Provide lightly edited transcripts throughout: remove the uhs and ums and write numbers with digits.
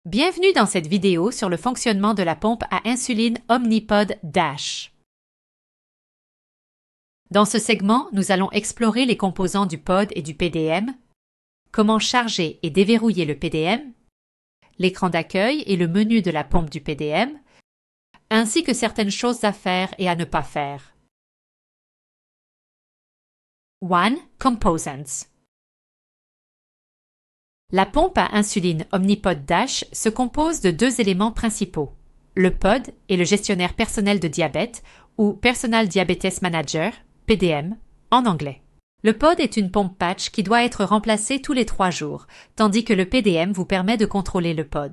Bienvenue dans cette vidéo sur le fonctionnement de la pompe à insuline Omnipod DASH. Dans ce segment, nous allons explorer les composants du pod et du PDM, comment charger et déverrouiller le PDM, l'écran d'accueil et le menu de la pompe du PDM, ainsi que certaines choses à faire et à ne pas faire. 1. Components. La pompe à insuline Omnipod DASH se compose de deux éléments principaux, le pod et le gestionnaire personnel de diabète ou Personal Diabetes Manager, PDM, en anglais. Le pod est une pompe patch qui doit être remplacée tous les 3 jours, tandis que le PDM vous permet de contrôler le pod.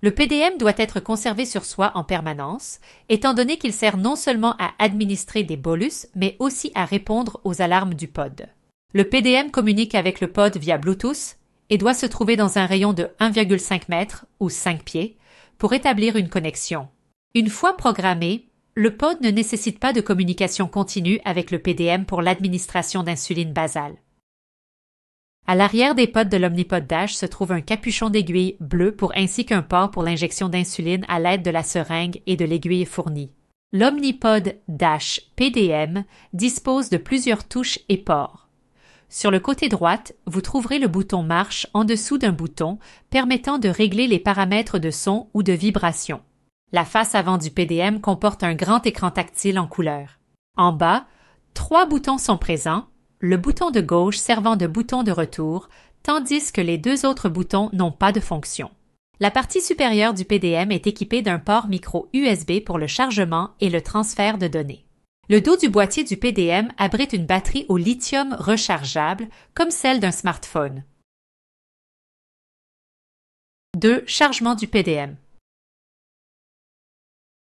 Le PDM doit être conservé sur soi en permanence, étant donné qu'il sert non seulement à administrer des bolus, mais aussi à répondre aux alarmes du pod. Le PDM communique avec le pod via Bluetooth et doit se trouver dans un rayon de 1,5 m ou 5 pieds pour établir une connexion. Une fois programmé, le pod ne nécessite pas de communication continue avec le PDM pour l'administration d'insuline basale. À l'arrière des pods de l'Omnipod DASH se trouve un capuchon d'aiguille bleu ainsi qu'un port pour l'injection d'insuline à l'aide de la seringue et de l'aiguille fournie. L'Omnipod DASH PDM dispose de plusieurs touches et ports. Sur le côté droite, vous trouverez le bouton marche en dessous d'un bouton permettant de régler les paramètres de son ou de vibration. La face avant du PDM comporte un grand écran tactile en couleur. En bas, 3 boutons sont présents, le bouton de gauche servant de bouton de retour, tandis que les 2 autres boutons n'ont pas de fonction. La partie supérieure du PDM est équipée d'un port micro USB pour le chargement et le transfert de données. Le dos du boîtier du PDM abrite une batterie au lithium rechargeable, comme celle d'un smartphone. 2. Chargement du PDM.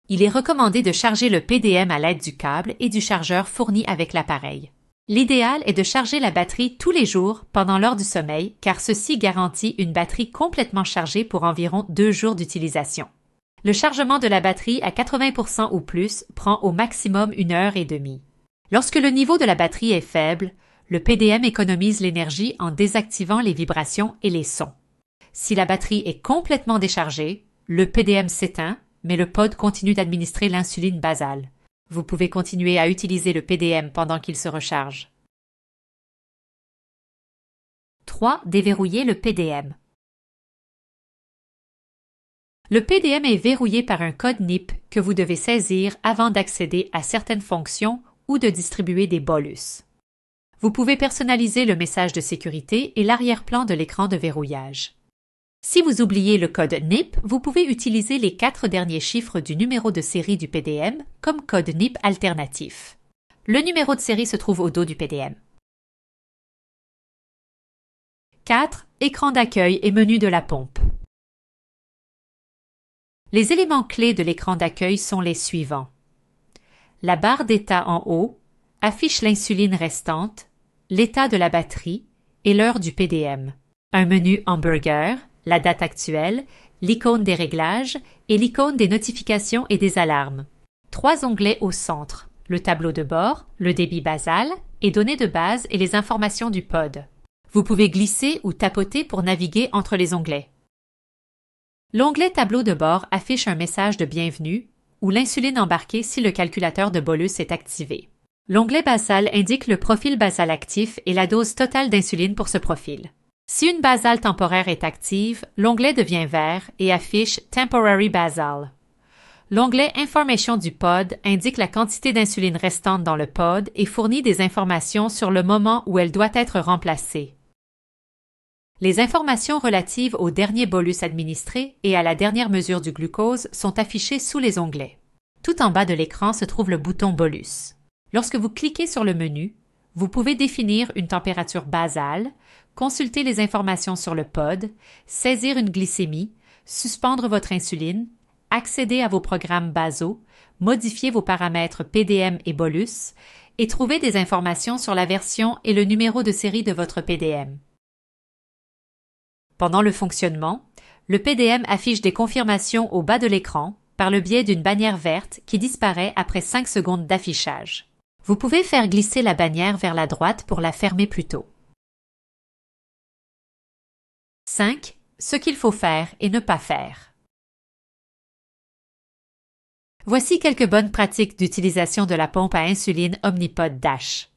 Il est recommandé de charger le PDM à l'aide du câble et du chargeur fourni avec l'appareil. L'idéal est de charger la batterie tous les jours pendant l'heure du sommeil, car ceci garantit une batterie complètement chargée pour environ 2 jours d'utilisation. Le chargement de la batterie à 80% ou plus prend au maximum 1 heure et demie. Lorsque le niveau de la batterie est faible, le PDM économise l'énergie en désactivant les vibrations et les sons. Si la batterie est complètement déchargée, le PDM s'éteint, mais le pod continue d'administrer l'insuline basale. Vous pouvez continuer à utiliser le PDM pendant qu'il se recharge. 3. Déverrouiller le PDM. Le PDM est verrouillé par un code NIP que vous devez saisir avant d'accéder à certaines fonctions ou de distribuer des bolus. Vous pouvez personnaliser le message de sécurité et l'arrière-plan de l'écran de verrouillage. Si vous oubliez le code NIP, vous pouvez utiliser les 4 derniers chiffres du numéro de série du PDM comme code NIP alternatif. Le numéro de série se trouve au dos du PDM. 4. Écran d'accueil et menu de la pompe. Les éléments clés de l'écran d'accueil sont les suivants. La barre d'état en haut affiche l'insuline restante, l'état de la batterie et l'heure du PDM. Un menu hamburger, la date actuelle, l'icône des réglages et l'icône des notifications et des alarmes. 3 onglets au centre, le tableau de bord, le débit basal et données de base et les informations du pod. Vous pouvez glisser ou tapoter pour naviguer entre les onglets. L'onglet Tableau de bord affiche un message de bienvenue ou l'insuline embarquée si le calculateur de bolus est activé. L'onglet basal indique le profil basal actif et la dose totale d'insuline pour ce profil. Si une basale temporaire est active, l'onglet devient vert et affiche Temporary Basal. L'onglet Information du pod indique la quantité d'insuline restante dans le pod et fournit des informations sur le moment où elle doit être remplacée. Les informations relatives au dernier bolus administré et à la dernière mesure du glucose sont affichées sous les onglets. Tout en bas de l'écran se trouve le bouton bolus. Lorsque vous cliquez sur le menu, vous pouvez définir une température basale, consulter les informations sur le pod, saisir une glycémie, suspendre votre insuline, accéder à vos programmes basaux, modifier vos paramètres PDM et bolus et trouver des informations sur la version et le numéro de série de votre PDM. Pendant le fonctionnement, le PDM affiche des confirmations au bas de l'écran par le biais d'une bannière verte qui disparaît après 5 secondes d'affichage. Vous pouvez faire glisser la bannière vers la droite pour la fermer plus tôt. 5. ce qu'il faut faire et ne pas faire. Voici quelques bonnes pratiques d'utilisation de la pompe à insuline Omnipod DASH.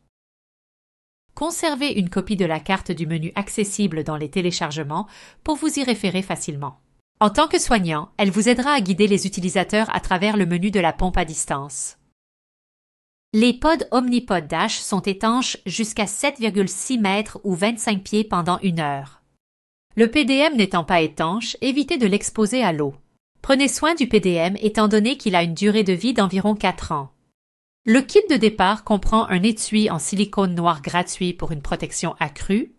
Conservez une copie de la carte du menu accessible dans les téléchargements pour vous y référer facilement. En tant que soignant, elle vous aidera à guider les utilisateurs à travers le menu de la pompe à distance. Les pods Omnipod DASH sont étanches jusqu'à 7,6 mètres ou 25 pieds pendant 1 heure. Le PDM n'étant pas étanche, évitez de l'exposer à l'eau. Prenez soin du PDM étant donné qu'il a une durée de vie d'environ 4 ans. Le kit de départ comprend un étui en silicone noir gratuit pour une protection accrue,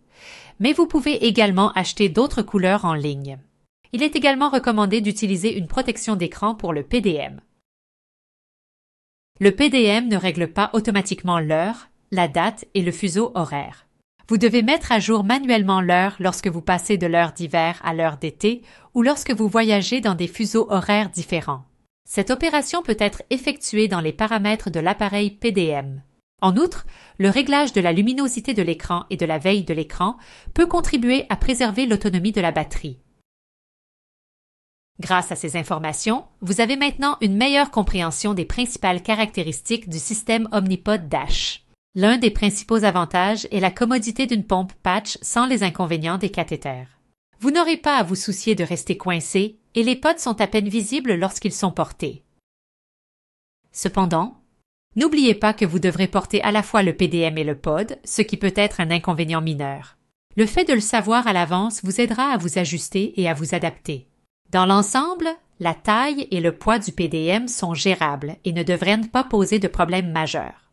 mais vous pouvez également acheter d'autres couleurs en ligne. Il est également recommandé d'utiliser une protection d'écran pour le PDM. Le PDM ne règle pas automatiquement l'heure, la date et le fuseau horaire. Vous devez mettre à jour manuellement l'heure lorsque vous passez de l'heure d'hiver à l'heure d'été ou lorsque vous voyagez dans des fuseaux horaires différents. Cette opération peut être effectuée dans les paramètres de l'appareil PDM. En outre, le réglage de la luminosité de l'écran et de la veille de l'écran peut contribuer à préserver l'autonomie de la batterie. Grâce à ces informations, vous avez maintenant une meilleure compréhension des principales caractéristiques du système Omnipod DASH. L'un des principaux avantages est la commodité d'une pompe patch sans les inconvénients des cathéters. Vous n'aurez pas à vous soucier de rester coincé et les pods sont à peine visibles lorsqu'ils sont portés. Cependant, n'oubliez pas que vous devrez porter à la fois le PDM et le pod, ce qui peut être un inconvénient mineur. Le fait de le savoir à l'avance vous aidera à vous ajuster et à vous adapter. Dans l'ensemble, la taille et le poids du PDM sont gérables et ne devraient pas poser de problème majeur.